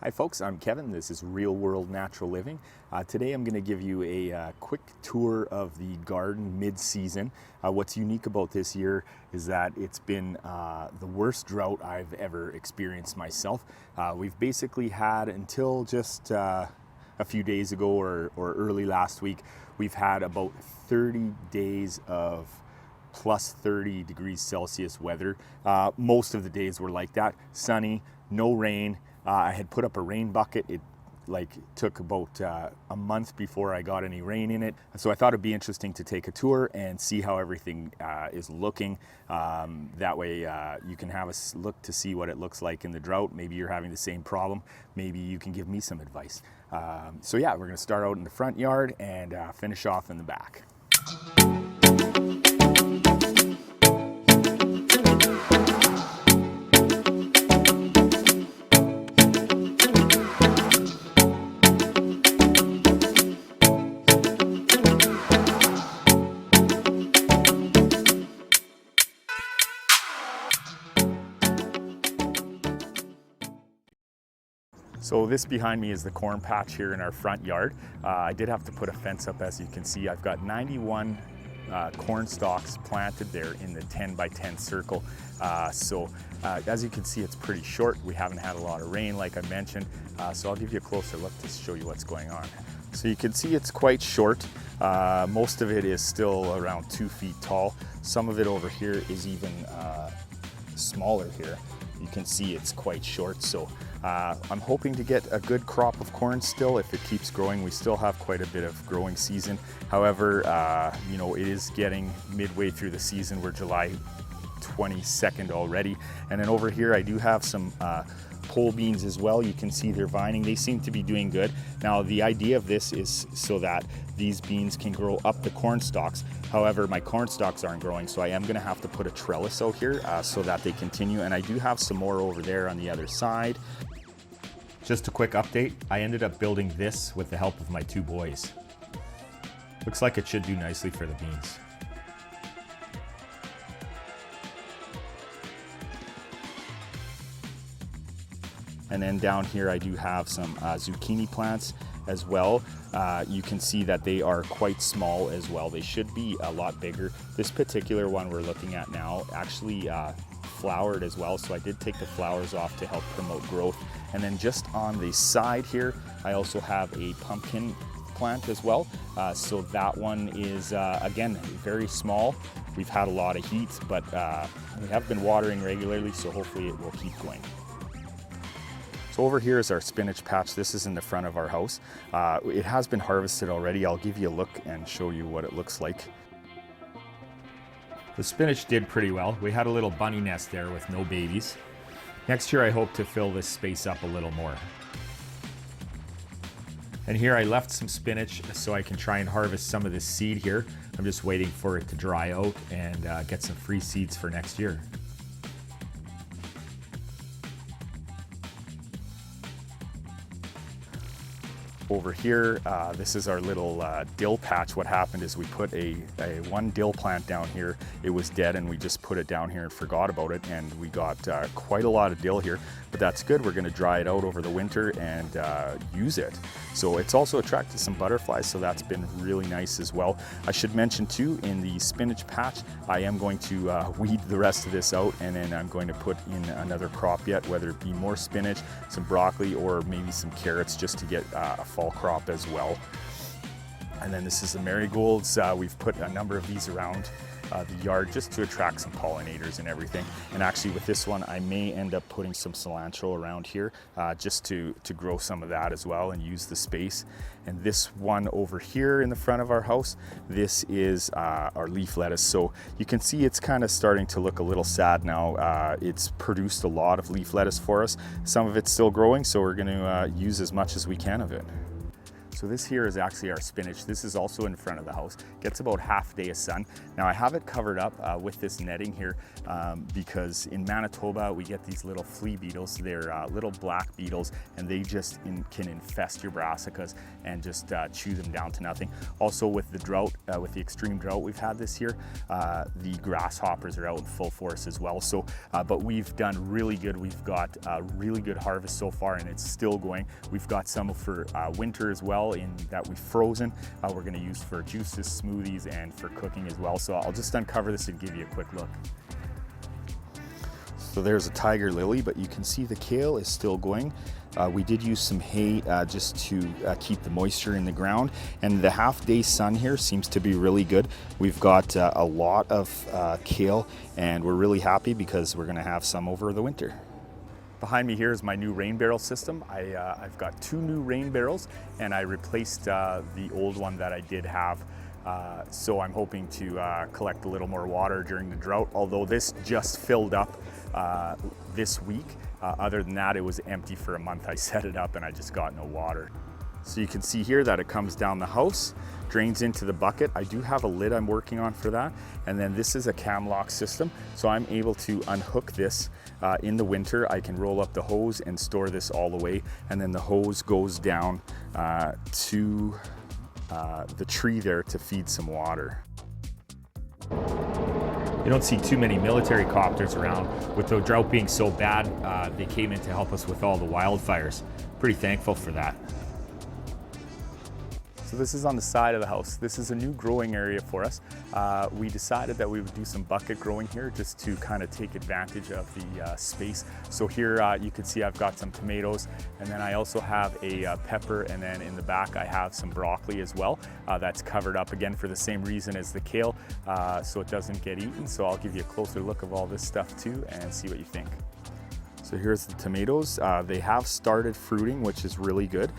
Hi folks, I'm Kevin. This is Real World Natural Living. Today I'm going to give you a quick tour of the garden mid-season. What's unique about this year is that it's been the worst drought I've ever experienced myself. We've basically had until just a few days ago or early last week, we've had about 30 days of plus 30 degrees Celsius weather. Most of the days were like that, sunny, no rain. I had put up a rain bucket. It took about a month before I got any rain in it. So I thought it'd be interesting to take a tour and see how everything is looking. That way you can have a look to see what it looks like in the drought. Maybe you're having the same problem. Maybe you can give me some advice. So yeah, we're gonna start out in the front yard and finish off in the back. So this behind me is the corn patch here in our front yard. I did have to put a fence up, as you can see. I've got 91 corn stalks planted there in the 10 by 10 circle. As you can see, it's pretty short. We haven't had a lot of rain, like I mentioned. So I'll give you a closer look to show you what's going on. So you can see it's quite short. Most of it is still around 2 feet tall. Some of it over here is even smaller here. You can see it's quite short, so I'm hoping to get a good crop of corn still if it keeps growing. We still have quite a bit of growing season. However, you know, it is getting midway through the season. We're July 22nd already. And then over here I do have some pole beans as well. You can see they're vining. They seem to be doing good. Now the idea of this is so that these beans can grow up the corn stalks. However, my corn stalks aren't growing, so I am going to have to put a trellis out here so that they continue. And I do have some more over there on the other side. Just a quick update, I ended up building this with the help of my 2 boys. Looks like it should do nicely for the beans. And then down here I do have some zucchini plants as well. You can see that they are quite small as well. They should be a lot bigger. This particular one we're looking at now actually flowered as well, so I did take the flowers off to help promote growth. And then just on the side here I also have a pumpkin plant as well. So that one is again very small. We've had a lot of heat, but we have been watering regularly, so hopefully it will keep going. So over here is our spinach patch. This is in the front of our house. It has been harvested already. I'll give you a look and show you what it looks like. The spinach did pretty well. We had a little bunny nest there with no babies. Next year I hope to fill this space up a little more. And here I left some spinach so I can try and harvest some of this seed here. I'm just waiting for it to dry out and get some free seeds for next year. Over here, this is our little dill patch. What happened is we put a one dill plant down here. It was dead and we just put it down here and forgot about it, and we got quite a lot of dill here, but that's good. We're going to dry it out over the winter and use it. So it's also attracted some butterflies, so that's been really nice as well. I should mention too, in the spinach patch, I am going to weed the rest of this out, and then I'm going to put in another crop yet, whether it be more spinach, some broccoli, or maybe some carrots, just to get a fall crop as well. And then this is the marigolds. We've put a number of these around the yard just to attract some pollinators and everything. And actually with this one I may end up putting some cilantro around here just to grow some of that as well and use the space. And this one over here in the front of our house, this is our leaf lettuce. So you can see it's kind of starting to look a little sad now. It's produced a lot of leaf lettuce for us. Some of it's still growing, so we're going to use as much as we can of it. So So this here is actually our spinach. This is also in front of the house. Gets about half a day of sun. Now I have it covered up with this netting here because in Manitoba we get these little flea beetles. They're little black beetles, and they just can infest your brassicas and just chew them down to nothing. Also with the drought, with the extreme drought we've had this year, the grasshoppers are out in full force as well. So, but we've done really good. We've got a really good harvest so far, and it's still going. We've got some for winter as well in that we've frozen. We're going to use for juices, smoothies, and for cooking as well. So I'll just uncover this and give you a quick look. So there's a tiger lily, but you can see the kale is still going. We did use some hay just to keep the moisture in the ground, and the half-day sun here seems to be really good. We've got a lot of kale, and we're really happy because we're going to have some over the winter. Behind me here is my new rain barrel system. I've got 2 new rain barrels, and I replaced the old one that I did have. So I'm hoping to collect a little more water during the drought, although this just filled up this week. Other than that, it was empty for a month. I set it up and I just got no water. So you can see here that it comes down the house, drains into the bucket. I do have a lid I'm working on for that. And then this is a cam lock system. So I'm able to unhook this in the winter. I can roll up the hose and store this all the way. And then the hose goes down to the tree there to feed some water. You don't see too many military copters around. With the drought being so bad, they came in to help us with all the wildfires. Pretty thankful for that. So this is on the side of the house. This is a new growing area for us. We decided that we would do some bucket growing here just to kind of take advantage of the space. So here you can see I've got some tomatoes, and then I also have a pepper, and then in the back I have some broccoli as well. That's covered up again for the same reason as the kale, so it doesn't get eaten. So I'll give you a closer look of all this stuff too and see what you think. So here's the tomatoes. They have started fruiting, which is really good.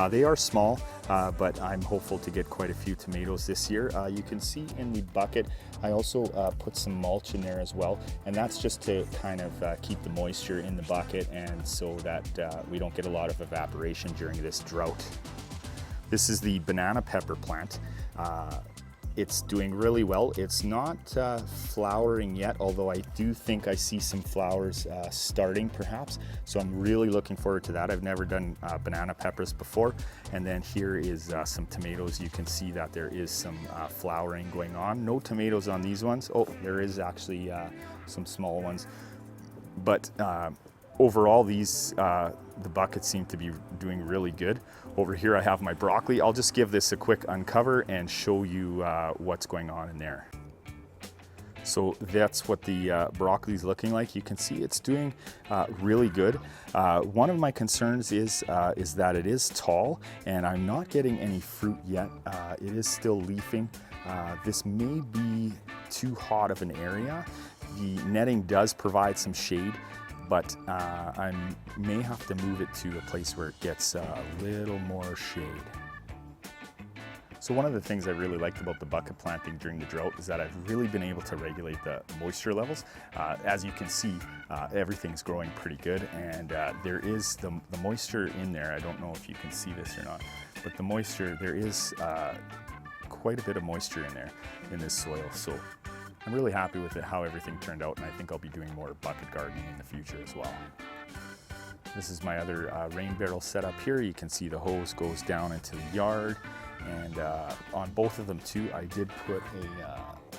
They are small, but I'm hopeful to get quite a few tomatoes this year. You can see in the bucket, I also put some mulch in there as well, and that's just to kind of keep the moisture in the bucket and so that we don't get a lot of evaporation during this drought. This is the banana pepper plant. It's doing really well. It's not flowering yet, although I do think I see some flowers starting perhaps. So I'm really looking forward to that. I've never done banana peppers before. And then here is some tomatoes. You can see that there is some flowering going on. No tomatoes on these ones. Oh, there is actually some small ones. But overall, these the buckets seem to be doing really good. Over here I have my broccoli. I'll just give this a quick uncover and show you what's going on in there. So that's what the broccoli is looking like. You can see it's doing really good. One of my concerns is that it is tall and I'm not getting any fruit yet. It is still leafing. This may be too hot of an area. The netting does provide some shade, but I may have to move it to a place where it gets a little more shade. So one of the things I really liked about the bucket planting during the drought is that I've really been able to regulate the moisture levels. As you can see, everything's growing pretty good, and there is the moisture in there. I don't know if you can see this or not, but the moisture, there is quite a bit of moisture in there in this soil. So I'm really happy with it, how everything turned out, and I think I'll be doing more bucket gardening in the future as well. This is my other rain barrel setup here. You can see the hose goes down into the yard, and on both of them too, I did put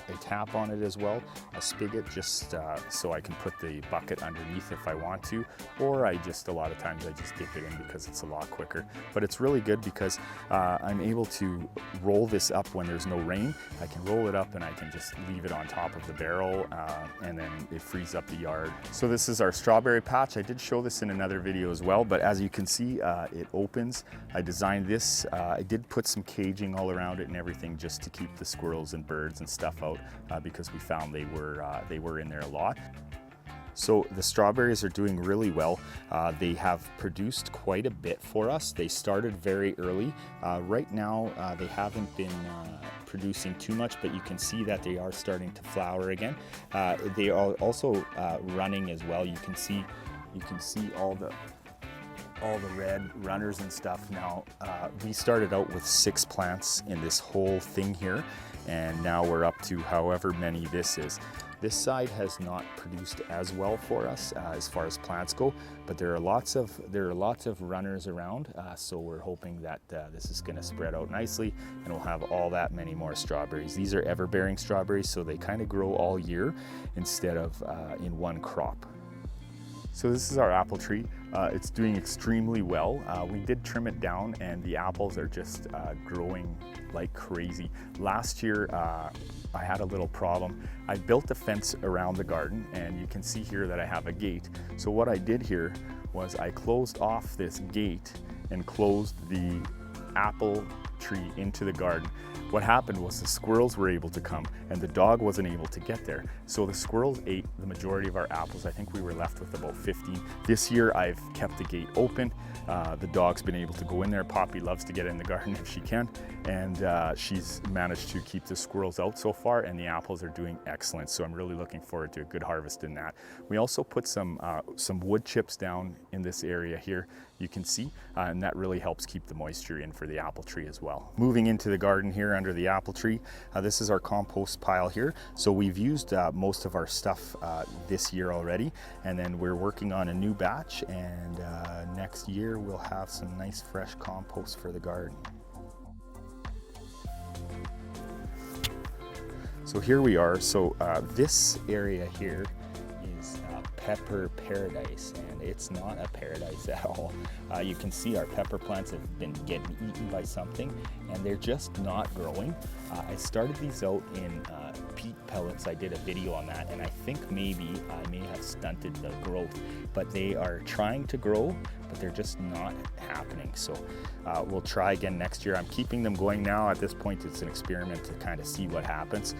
a tap on it as well, a spigot, just so I can put the bucket underneath if I want to, or a lot of times I just dip it in because it's a lot quicker. But it's really good because I'm able to roll this up when there's no rain. I can roll it up and I can just leave it on top of the barrel, and then it frees up the yard. So this is our strawberry patch. I did show this in another video as well, but as you can see, it opens. I designed this. I did put some caging all around it and everything just to keep the squirrels and birds and stuff out, because we found they were in there a lot. So the strawberries are doing really well. They have produced quite a bit for us. They started very early. Right now they haven't been producing too much, but you can see that they are starting to flower again. They are also running as well. You can see all all the red runners and stuff. Now, we started out with 6 plants in this whole thing here, and now we're up to however many this is. This side has not produced as well for us as far as plants go, but there are lots of runners around, so we're hoping that this is going to spread out nicely and we'll have all that many more strawberries. These are ever-bearing strawberries, so they kind of grow all year instead of in one crop. So this is our apple tree. It's doing extremely well. We did trim it down and the apples are just growing like crazy. Last year, I had a little problem. I built a fence around the garden and you can see here that I have a gate. So what I did here was I closed off this gate and closed the apple tree into the garden. What happened was the squirrels were able to come and the dog wasn't able to get there. So the squirrels ate the majority of our apples. I think we were left with about 15. This year I've kept the gate open. The dog's been able to go in there. Poppy loves to get in the garden if she can. And she's managed to keep the squirrels out so far, and the apples are doing excellent. So I'm really looking forward to a good harvest in that. We also put some wood chips down in this area here, you can see, and that really helps keep the moisture in for the apple tree as well. Moving into the garden here under the apple tree, this is our compost pile here. So we've used most of our stuff this year already, and then we're working on a new batch, and next year we'll have some nice fresh compost for the garden. So here we are. So this area here is pepper paradise, and it's not a paradise at all. You can see our pepper plants have been getting eaten by something, and they're just not growing. I started these out in peat pellets. I did a video on that, and I think maybe I may have stunted the growth, but they are trying to grow, but they're just not happening. So we'll try again next year. I'm keeping them going now. At this point, it's an experiment to kind of see what happens.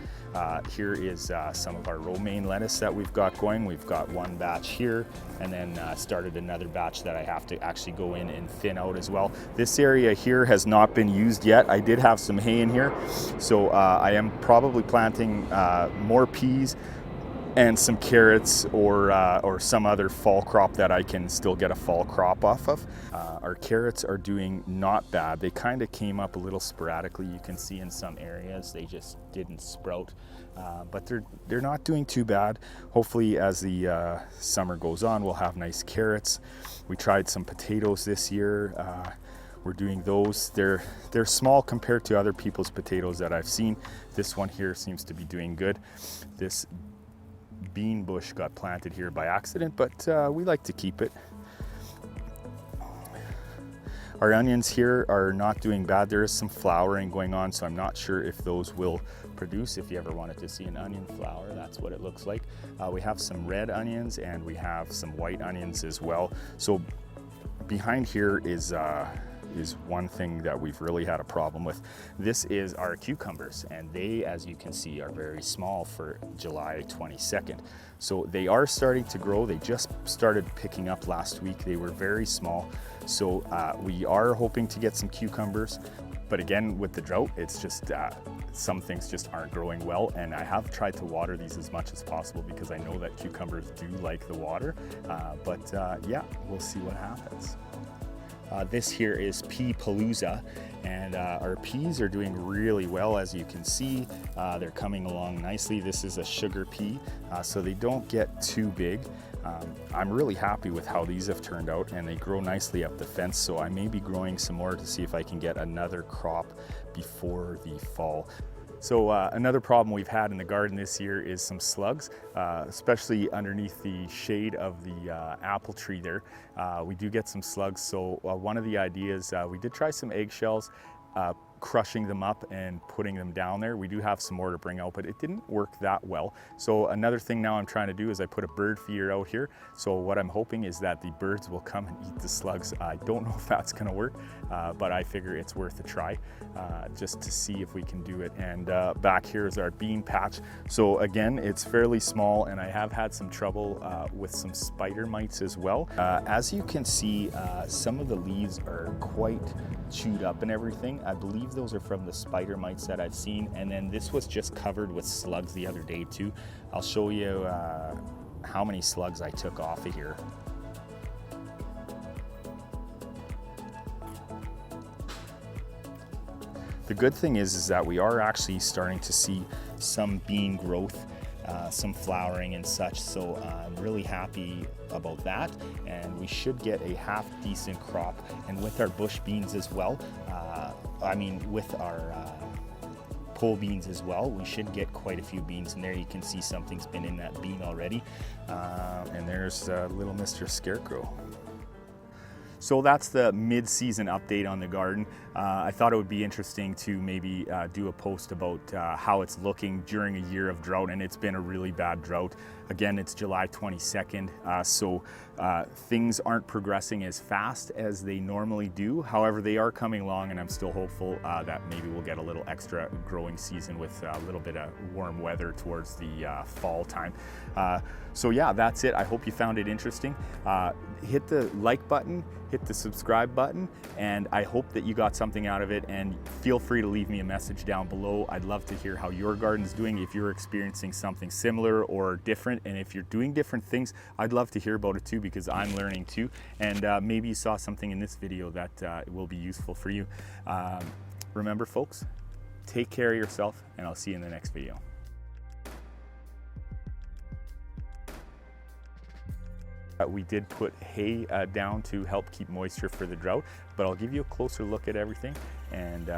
Here is some of our romaine lettuce that we've got going. We've got one batch here, and then started another batch that I have to actually go in and thin out as well. This area here has not been used yet. I did have some hay in here, so I am probably planting more peas and some carrots or some other fall crop that I can still get a fall crop off of. Our carrots are doing not bad. They kind of came up a little sporadically. You can see in some areas they just didn't sprout, but they're not doing too bad. Hopefully as the summer goes on, we'll have nice carrots. We tried some potatoes this year. We're doing those. They're small compared to other people's potatoes that I've seen. This one here seems to be doing good. This bean bush got planted here by accident, but we like to keep it. Our onions here are not doing bad. There is some flowering going on, so I'm not sure if those will produce. If you ever wanted to see an onion flower, that's what it looks like. We have some red onions and we have some white onions as well. So behind here is one thing that we've really had a problem with. This is our cucumbers, and they, as you can see, are very small for July 22nd. So they are starting to grow. They just started picking up last week. They were very small. So we are hoping to get some cucumbers, but again, with the drought, it's just some things just aren't growing well, and I have tried to water these as much as possible because I know that cucumbers do like the water, but yeah, we'll see what happens. This here is Pea Palooza, and our peas are doing really well. As you can see, they're coming along nicely. This is a sugar pea, so they don't get too big. I'm really happy with how these have turned out, and they grow nicely up the fence, so I may be growing some more to see if I can get another crop before the fall. So another problem we've had in the garden this year is some slugs, especially underneath the shade of the apple tree there. We do get some slugs, so one of the ideas, we did try some eggshells, crushing them up and putting them down there. We do have some more to bring out, but it didn't work that well. So another thing now I'm trying to do is I put a bird feeder out here. So what I'm hoping is that the birds will come and eat the slugs. I don't know if that's gonna work, but I figure it's worth a try just to see if we can do it. And back here is our bean patch. So again, it's fairly small, and I have had some trouble with some spider mites as well. As you can see, some of the leaves are quite chewed up and everything. I believe those are from the spider mites that I've seen, and then this was just covered with slugs the other day too. I'll show you how many slugs I took off of here. The good thing is that we are actually starting to see some bean growth, some flowering and such, so I'm really happy about that, and we should get a half decent crop. And with our bush beans as well, with our pole beans as well, we should get quite a few beans in there. You can see something's been in that bean already, and there's little Mr. Scarecrow. So that's the mid-season update on the garden. I thought it would be interesting to maybe do a post about how it's looking during a year of drought, and it's been a really bad drought. Again, it's July 22nd, so things aren't progressing as fast as they normally do. However, they are coming along, and I'm still hopeful that maybe we'll get a little extra growing season with a little bit of warm weather towards the fall time. So yeah, that's it. I hope you found it interesting. Hit the like button, hit the subscribe button, and I hope that you got something out of it, and feel free to leave me a message down below. I'd love to hear how your garden's doing, if you're experiencing something similar or different, and if you're doing different things, I'd love to hear about it too, because I'm learning too, and maybe you saw something in this video that will be useful for you. Remember folks, take care of yourself, and I'll see you in the next video. We did put hay down to help keep moisture for the drought, but I'll give you a closer look at everything, and